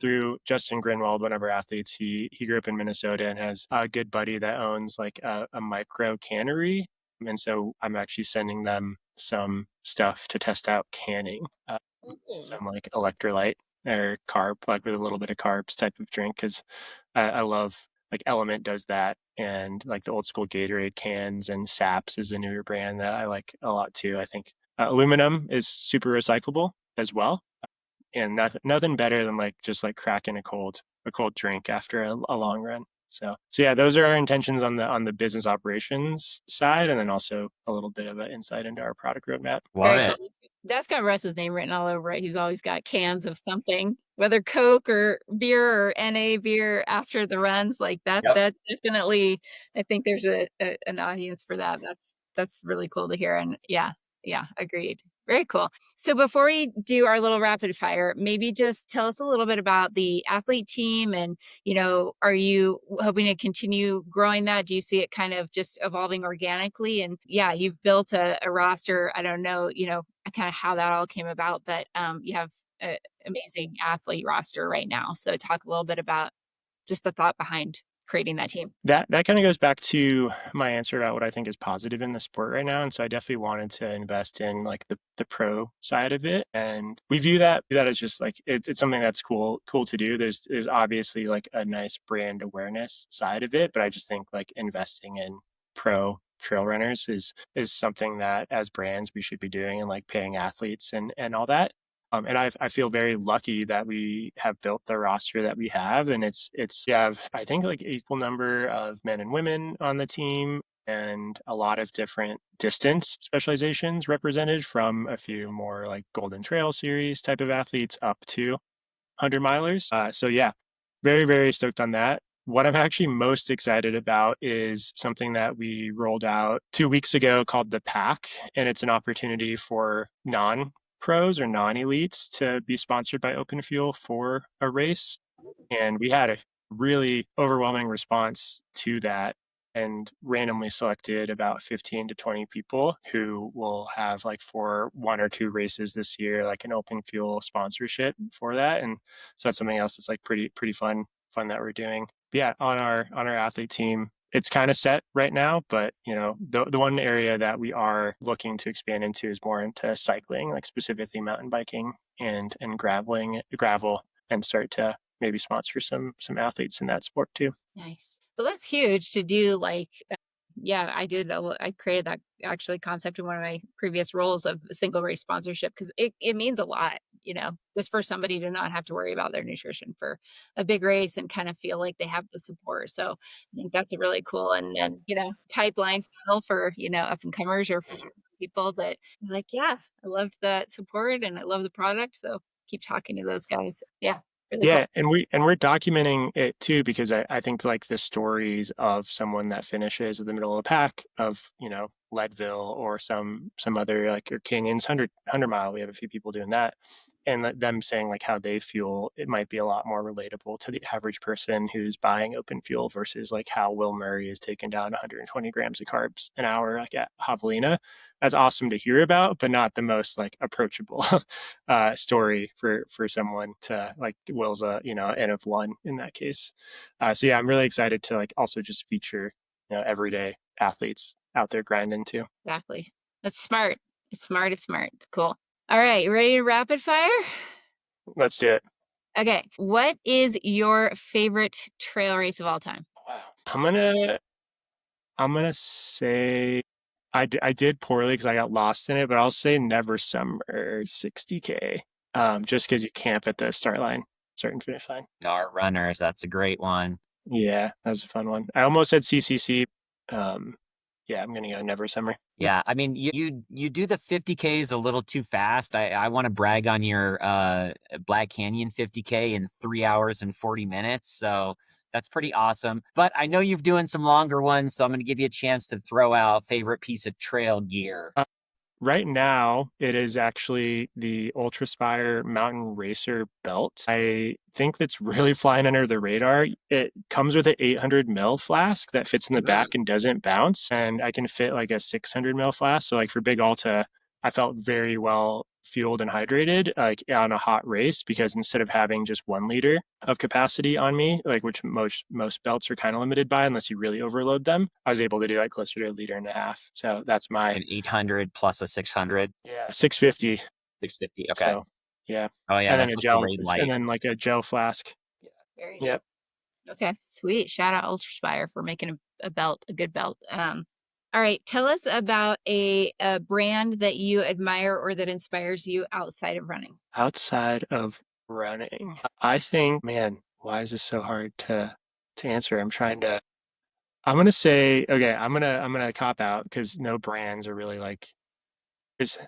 through Justin Grinwald, one of our athletes. He grew up in Minnesota and has a good buddy that owns like a micro cannery, and so I'm actually sending them some stuff to test out canning, some like electrolyte or carb, like with a little bit of carbs type of drink, because I love like Element does that, and like the old school Gatorade cans, and Saps is a newer brand that I like a lot too. I think aluminum is super recyclable as well, and nothing better than like just like cracking a cold drink after a long run. So yeah, those are our intentions on the business operations side, and then also a little bit of an insight into our product roadmap. Love Very cool. it. That's got Russ's name written all over it. He's always got cans of something, whether Coke or beer or NA beer after the runs. Like that, Yep. that definitely, I think there's an audience for that. That's really cool to hear. And yeah, agreed. Very cool. So before we do our little rapid fire, maybe just tell us a little bit about the athlete team and, are you hoping to continue growing that? Do you see it kind of just evolving organically? And yeah, you've built a roster. I don't know, kind of how that all came about, but you have an amazing athlete roster right now. So talk a little bit about just the thought behind creating that team. That kind of goes back to my answer about what I think is positive in the sport right now. And so I definitely wanted to invest in like the pro side of it. And we view that as just like it's something that's cool to do. There's obviously like a nice brand awareness side of it, but I just think like investing in pro trail runners is something that as brands we should be doing, and like paying athletes and all that. And I feel very lucky that we have built the roster that we have, and we have I think like equal number of men and women on the team, and a lot of different distance specializations represented, from a few more like Golden Trail Series type of athletes up to 100 milers. So yeah, very very stoked on that. What I'm actually most excited about is something that we rolled out 2 weeks ago called the Pack, and it's an opportunity for non-pros or non-elites to be sponsored by Open Fuel for a race. And we had a really overwhelming response to that, and randomly selected about 15 to 20 people who will have like for one or two races this year, like an Open Fuel sponsorship for that. And so that's something else that's like pretty fun that we're doing. But yeah, on our athlete team, it's kind of set right now, but the one area that we are looking to expand into is more into cycling, like specifically mountain biking and gravel, and start to maybe sponsor some athletes in that sport too. Nice. Well, that's huge to do. Like, yeah, I created that actually concept in one of my previous roles of single race sponsorship, because it means a lot, just for somebody to not have to worry about their nutrition for a big race and kind of feel like they have the support. So I think that's a really cool and pipeline funnel for, up and comers or for people that are like, yeah, I loved that support and I love the product. So keep talking to those guys. Yeah, really cool. Yeah, and we're documenting it too, because I think like the stories of someone that finishes in the middle of the pack of, Leadville or some other like or Canyons 100 mile. We have a few people doing that, and them saying like how they fuel, it might be a lot more relatable to the average person who's buying Open Fuel versus like how Will Murray is taking down 120 grams of carbs an hour like at Javelina. That's awesome to hear about, but not the most like approachable story for someone to like Will's N of one in that case. So yeah, I'm really excited to like also just feature everyday athletes out there grinding too. Exactly. That's smart. It's smart. It's smart. It's cool. All right. You ready to rapid fire? Let's do it. Okay. What is your favorite trail race of all time? Wow. I'm gonna say I did poorly because I got lost in it, but I'll say Never Summer 60K. just because you camp at the start line, start and finish line. Our runners, that's a great one. Yeah, that was a fun one. I almost said CCC. Um, yeah, I'm gonna go Never Summer. Yeah, I mean, you do the 50Ks a little too fast. I want to brag on your Black Canyon 50K in 3 hours and 40 minutes. So that's pretty awesome. But I know you're doing some longer ones, so I'm going to give you a chance to throw out favorite piece of trail gear. Right now, it is actually the Ultraspire Mountain Racer belt. I think that's really flying under the radar. It comes with an 800 ml flask that fits in the back and doesn't bounce, and I can fit like a 600 ml flask. So like for Big Alta, I felt very well fueled and hydrated like on a hot race because instead of having just 1 liter of capacity on me, like which most belts are kind of limited by unless you really overload them, I was able to do like closer to 1.5 liters. So that's my An 800 plus a 600, yeah 650. 650. Okay. So yeah, Oh yeah, and then that's a like the gel, raid and light. then like a gel flask. Very nice. Yep. Okay, sweet. Shout out Ultraspire for making a belt, a good belt. All right, tell us about a brand that you admire or that inspires you outside of running. Outside of running, I think, man, why is this so hard to answer? I'm gonna say, okay, I'm gonna cop out because no brands are really like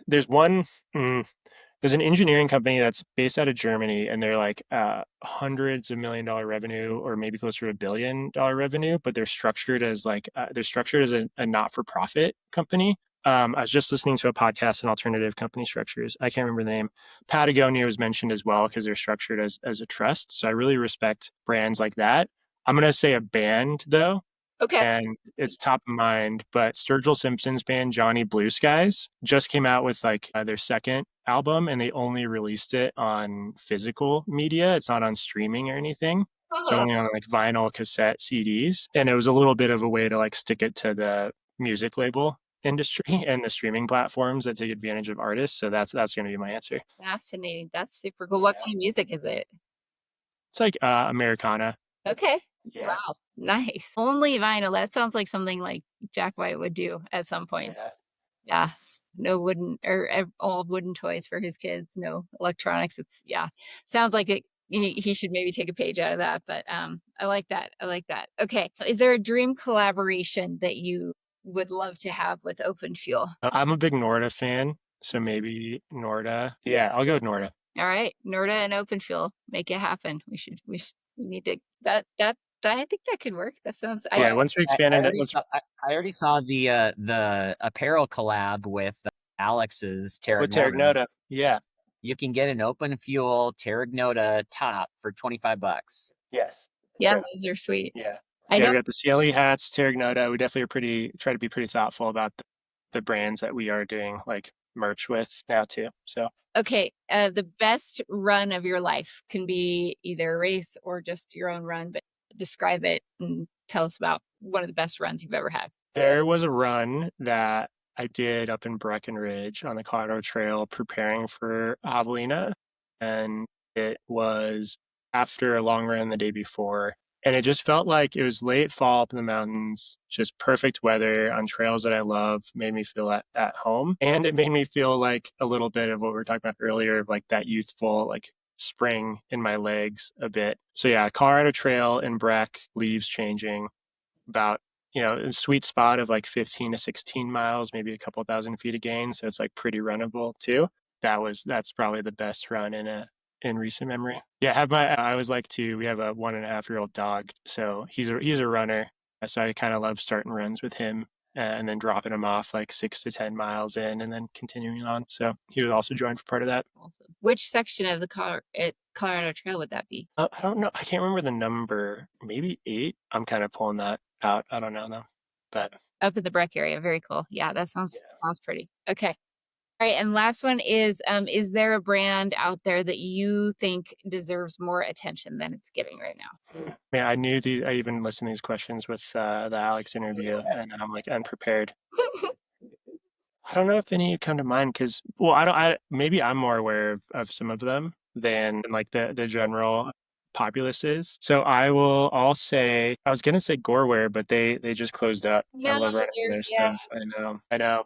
there's one mm, there's an engineering company that's based out of Germany and they're like hundreds of $1 million revenue or maybe closer to $1 billion revenue, but they're structured as a not-for-profit company. I was just listening to a podcast on alternative company structures. I can't remember the name. Patagonia was mentioned as well because they're structured as a trust. So I really respect brands like that. I'm gonna say a band though, Okay. and it's top of mind. But Sturgill Simpson's band Johnny Blue Skies just came out with like their second album, and they only released it on physical media. It's not on streaming or anything. So Oh, only on like vinyl, cassette, CDs, and it was a little bit of a way to like stick it to the music label industry and the streaming platforms that take advantage of artists. So that's going to be my answer. fascinating. That's super cool. What Yeah, kind of music is it? it's like Americana. Okay. Yeah, Wow. Nice. Only vinyl. That sounds like something like Jack White would do at some point. yeah. Yeah. No wooden or all wooden toys for his kids. No electronics. It's yeah. Sounds like it. He should maybe take a page out of that. But I like that. I like that. Okay. Is there a dream collaboration that you would love to have with Open Fuel? I'm a big Norda fan, so maybe Norda. Yeah, I'll go with Norda. All right, Norda and Open Fuel, make it happen. We need to I think that could work. That sounds Yeah, I once we I, expand I into already once saw I already saw the apparel collab with Alex's with Terragnota. Terragnota. Yeah. You can get an open fuel Terragnota top for $25. Yes. yeah, True. those are sweet. Yeah. I Yeah, know. we got the CLE hats, Terragnota. We definitely are try to be pretty thoughtful about the brands that we are doing like merch with now too. So Okay, the best run of your life can be either a race or just your own run, but describe it and tell us about one of the best runs you've ever had. there was a run that I did up in Breckenridge on the Colorado Trail preparing for Javelina. And it was after a long run the day before. And it just felt like it was late fall up in the mountains, just perfect weather on trails that I love, made me feel at home. And it made me feel like a little bit of what we were talking about earlier, like that youthful, like spring in my legs a bit. So yeah, Colorado Trail in Breck, leaves changing about a sweet spot of like 15 to 16 miles, maybe a couple thousand feet of gain. So it's like pretty runnable too. That's probably the best run in recent memory. Yeah, I was like two. We have a 1.5-year-old dog, so he's a runner. So I kind of love starting runs with him and then dropping him off like 6 to 10 miles in and then continuing on. So he would also join for part of that. Awesome. Which section of the Colorado Trail would that be? I don't know. I can't remember the number. Maybe 8. I'm kind of pulling that out. I don't know though. But Up in the Breck area. Very cool. Yeah, that sounds yeah. sounds pretty. Okay. All right, and last one is there a brand out there that you think deserves more attention than it's getting right now? Man, I knew these. I even listened to these questions with the Alex interview, and I'm like unprepared. I don't know if any come to mind because, well, I don't. Maybe I'm more aware of some of them than like the general populace is. So I'll say I was gonna say Goreware, but they just closed up. I No, love running they're their yeah, stuff. I know.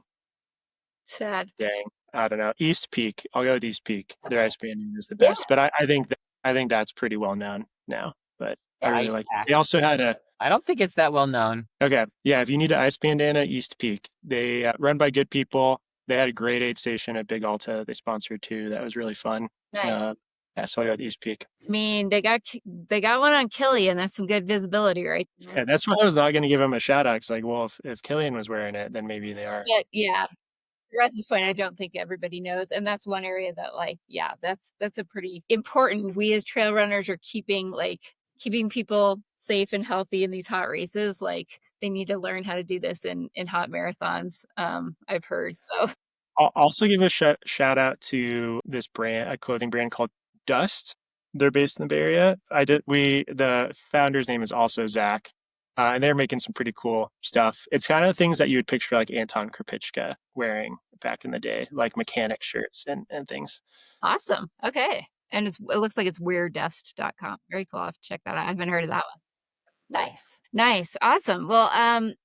sad. Dang. I don't know, East Peak. I'll go with East Peak. Their Okay. ice banding is the Yeah. best, but I think that's pretty well known now. But I Yeah, really ice like it. pack. They also had a I don't think it's that well known. okay, yeah. If you need an ice bandana, East Peak. They run by good people. They had a grade 8 station at Big Alta. They sponsored too. That was really fun. Nice. Uh, yeah, so I got East Peak. I mean, they got one on Killian. That's some good visibility, right? Yeah, that's why I was not going to give them a shout out. It's like, well, if Killian was wearing it, then maybe they are. But yeah, Russ's point, I don't think everybody knows. And that's one area that like, yeah, that's a pretty important. We as trail runners are keeping people safe and healthy in these hot races. Like they need to learn how to do this in hot marathons. I've heard. So I'll also give a shout out to this brand, a clothing brand called Dust. They're based in the Bay Area. The founder's name is also Zach, and they're making some pretty cool stuff. It's kind of things that you would picture like Anton Krupicka wearing back in the day, like mechanic shirts and things. awesome. Okay. And it looks like it's weirdust.com. Very cool. I'll have to check that out. I haven't heard of that one. Nice. Nice. Awesome. Well,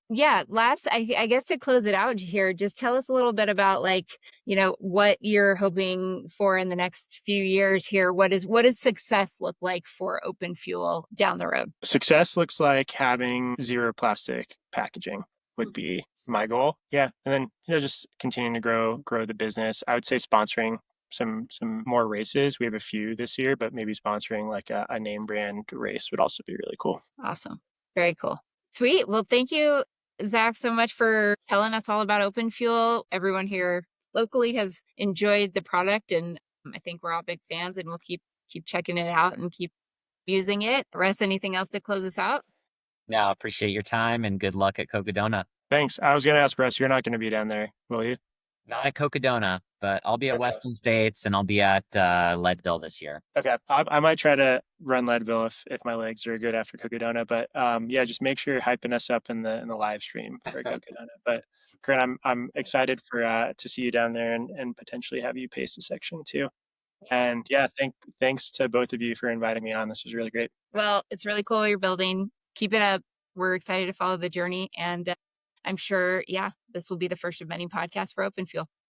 yeah, last I guess to close it out here, just tell us a little bit about like, what you're hoping for in the next few years here. What does success look like for Open Fuel down the road? Success looks like having zero plastic packaging would be my goal. Yeah, and then just continuing to grow the business. I would say sponsoring some more races. We have a few this year, but maybe sponsoring like a name brand race would also be really cool. Awesome. Very cool. Sweet. Well, thank you, Zach, so much for telling us all about Open Fuel. Everyone here locally has enjoyed the product, and I think we're all big fans, and we'll keep checking it out and keep using it. Russ, anything else to close us out? Now, appreciate your time and good luck at Cocodona. Thanks. I was going to ask Russ, you're not going to be down there, will you? Not at Cocodona, but I'll be at Okay. Western States and I'll be at Leadville this year. Okay. I might try to run Leadville if my legs are good after Cocodona, but yeah, just make sure you're hyping us up in the live stream for Cocodona. But Corinne, I'm excited for to see you down there and potentially have you pace the section too. And yeah, thanks to both of you for inviting me on. This was really great. Well, it's really cool you're building. Keep it up. We're excited to follow the journey. And I'm sure, yeah, this will be the first of many podcasts for Open Fuel.